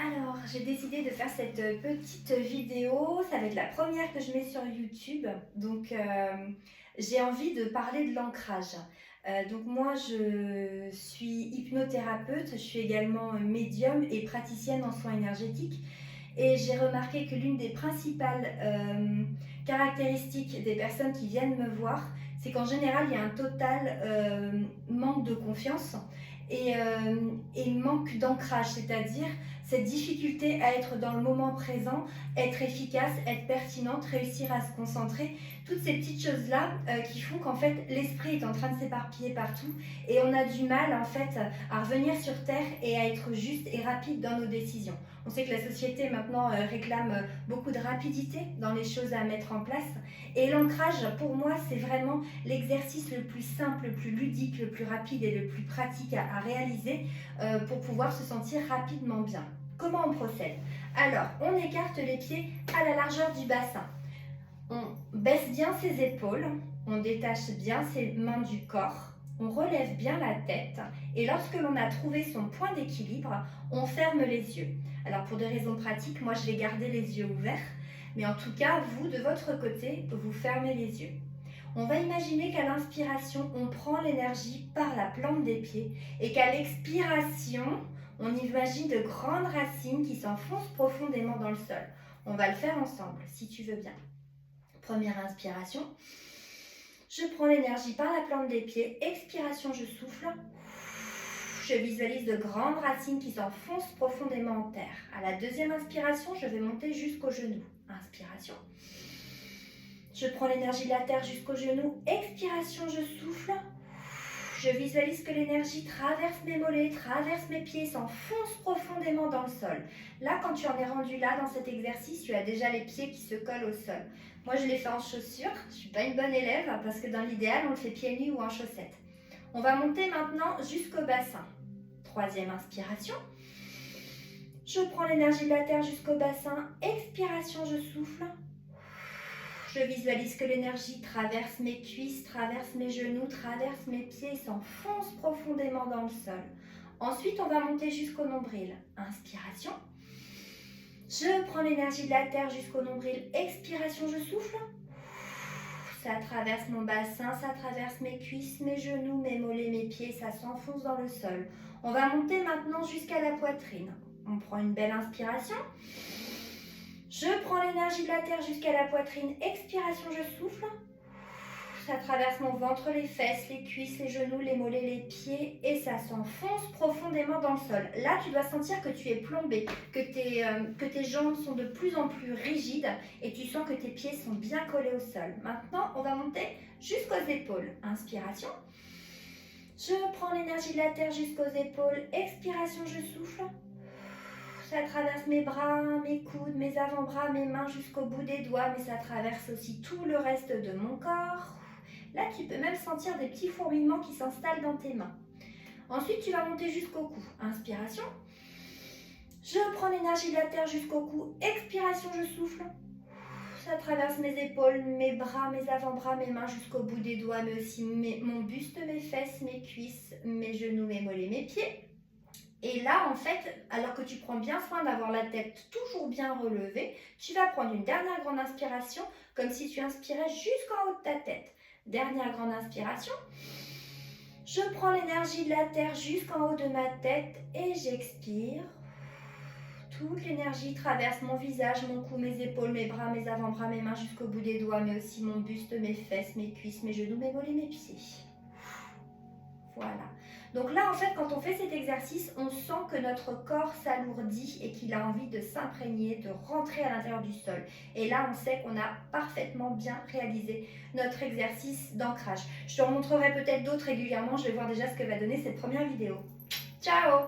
Alors, j'ai décidé de faire cette petite vidéo. Ça va être la première que je mets sur YouTube. Donc, j'ai envie de parler de l'ancrage. Donc, moi, je suis hypnothérapeute. Je suis également médium et praticienne en soins énergétiques. Et j'ai remarqué que l'une des principales caractéristiques des personnes qui viennent me voir, c'est qu'en général, il y a un total manque de confiance et manque d'ancrage, c'est-à-dire cette difficulté à être dans le moment présent, être efficace, être pertinente, réussir à se concentrer, toutes ces petites choses-là qui font qu'en fait l'esprit est en train de s'éparpiller partout et on a du mal en fait à revenir sur terre et à être juste et rapide dans nos décisions. On sait que la société maintenant réclame beaucoup de rapidité dans les choses à mettre en place et l'ancrage pour moi c'est vraiment l'exercice le plus simple, le plus ludique, le plus rapide et le plus pratique à réaliser pour pouvoir se sentir rapidement bien. Comment on procède? Alors, on écarte les pieds à la largeur du bassin. On baisse bien ses épaules, on détache bien ses mains du corps, on relève bien la tête et lorsque l'on a trouvé son point d'équilibre, on ferme les yeux. Alors pour des raisons pratiques, moi je vais garder les yeux ouverts, mais en tout cas, vous de votre côté, vous fermez les yeux. On va imaginer qu'à l'inspiration, on prend l'énergie par la plante des pieds et qu'à l'expiration, on imagine de grandes racines qui s'enfoncent profondément dans le sol. On va le faire ensemble, si tu veux bien. Première inspiration. Je prends l'énergie par la plante des pieds. Expiration, je souffle. Je visualise de grandes racines qui s'enfoncent profondément en terre. À la deuxième inspiration, je vais monter jusqu'aux genoux. Inspiration. Je prends l'énergie de la terre jusqu'aux genoux. Expiration, je souffle. Je visualise que l'énergie traverse mes mollets, traverse mes pieds, s'enfonce profondément dans le sol. Là, quand tu en es rendu là dans cet exercice, tu as déjà les pieds qui se collent au sol. Moi, je l'ai fait en chaussures. Je ne suis pas une bonne élève parce que dans l'idéal, on le fait pieds nus ou en chaussettes. On va monter maintenant jusqu'au bassin. Troisième inspiration. Je prends l'énergie de la terre jusqu'au bassin. Expiration, je souffle. Je visualise que l'énergie traverse mes cuisses, traverse mes genoux, traverse mes pieds et s'enfonce profondément dans le sol. Ensuite, on va monter jusqu'au nombril. Inspiration. Je prends l'énergie de la terre jusqu'au nombril. Expiration, je souffle. Ça traverse mon bassin, ça traverse mes cuisses, mes genoux, mes mollets, mes pieds, ça s'enfonce dans le sol. On va monter maintenant jusqu'à la poitrine. On prend une belle inspiration. Je prends l'énergie de la terre jusqu'à la poitrine. Expiration, je souffle. Ça traverse mon ventre, les fesses, les cuisses, les genoux, les mollets, les pieds et ça s'enfonce profondément dans le sol. Là, tu dois sentir que tu es plombé, que tes jambes sont de plus en plus rigides et tu sens que tes pieds sont bien collés au sol. Maintenant, on va monter jusqu'aux épaules. Inspiration. Je prends l'énergie de la terre jusqu'aux épaules. Expiration, je souffle. Ça traverse mes bras, mes coudes, mes avant-bras, mes mains jusqu'au bout des doigts, mais ça traverse aussi tout le reste de mon corps. Là, tu peux même sentir des petits fourmillements qui s'installent dans tes mains. Ensuite, tu vas monter jusqu'au cou. Inspiration. Je prends l'énergie de la terre jusqu'au cou. Expiration, je souffle. Ça traverse mes épaules, mes bras, mes avant-bras, mes mains jusqu'au bout des doigts, mais aussi mon buste, mes fesses, mes cuisses, mes genoux, mes mollets, mes pieds. Et là, en fait, alors que tu prends bien soin d'avoir la tête toujours bien relevée, tu vas prendre une dernière grande inspiration, comme si tu inspirais jusqu'en haut de ta tête. Dernière grande inspiration. Je prends l'énergie de la terre jusqu'en haut de ma tête et j'expire. Toute l'énergie traverse mon visage, mon cou, mes épaules, mes bras, mes avant-bras, mes mains jusqu'au bout des doigts, mais aussi mon buste, mes fesses, mes cuisses, mes genoux, mes mollets, mes pieds. Voilà. Donc là, en fait, quand on fait cet exercice, on sent que notre corps s'alourdit et qu'il a envie de s'imprégner, de rentrer à l'intérieur du sol. Et là, on sait qu'on a parfaitement bien réalisé notre exercice d'ancrage. Je te remontrerai peut-être d'autres régulièrement. Je vais voir déjà ce que va donner cette première vidéo. Ciao!